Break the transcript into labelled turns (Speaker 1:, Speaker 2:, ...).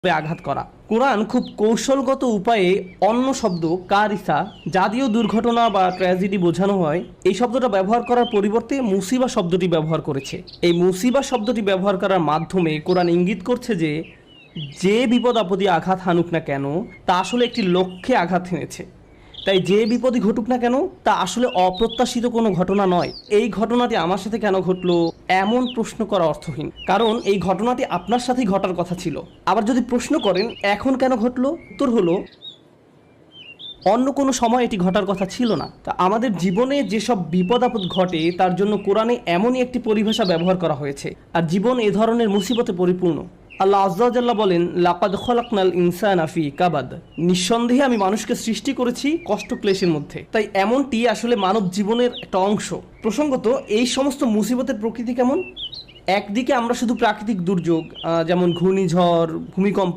Speaker 1: আঘাত করা। কোরআন খুব কৌশলগত উপায়ে অন্য শব্দ কারিসা, যা দিয়েও দুর্ঘটনা বা ট্র্যাজেডি বোঝানো হয়, এই শব্দটা ব্যবহার করার পরিবর্তে মুসিবা শব্দটি ব্যবহার করেছে। এই মুসিবা শব্দটি ব্যবহার করার মাধ্যমে কোরআন ইঙ্গিত করছে যে যে বিপদ আপদে আঘাত হানুক না কেন তা আসলে একটি লক্ষ্যে আঘাত হেনেছে। তাই যে বিপদই ঘটুক না কেন তা আসলে অপ্রত্যাশিত কোনো ঘটনা নয়। এই ঘটনাটি আমার সাথে কেন ঘটলো এমন প্রশ্ন করা অর্থহীন, কারণ এই ঘটনাটি আপনার সাথেই ঘটার কথা ছিল। আবার যদি প্রশ্ন করেন এখন কেন ঘটলো, উত্তর হলো অন্য কোনো সময় এটি ঘটার কথা ছিল না। তা আমাদের জীবনে যেসব বিপদ আপদ ঘটে তার জন্য কোরআনে এমনই একটি পরিভাষা ব্যবহার করা হয়েছে, আর জীবন এ ধরনের মুসিবতে পরিপূর্ণ। আল্লাহ আজ্জা ওয়া জাল্লা বলেন, লাকাদ খলাকনাল ইনসানা ফি কাবাদ, নিঃসন্দেহে আমি মানুষকে সৃষ্টি করেছি কষ্ট ক্লেশের মধ্যে। তাই এমনটি আসলে মানব জীবনের একটা অংশ। প্রসঙ্গত, এই সমস্ত মুসিবতের প্রকৃতি কেমন? একদিকে আমরা শুধু প্রাকৃতিক দুর্যোগ যেমন ঘূর্ণিঝড়, ভূমিকম্প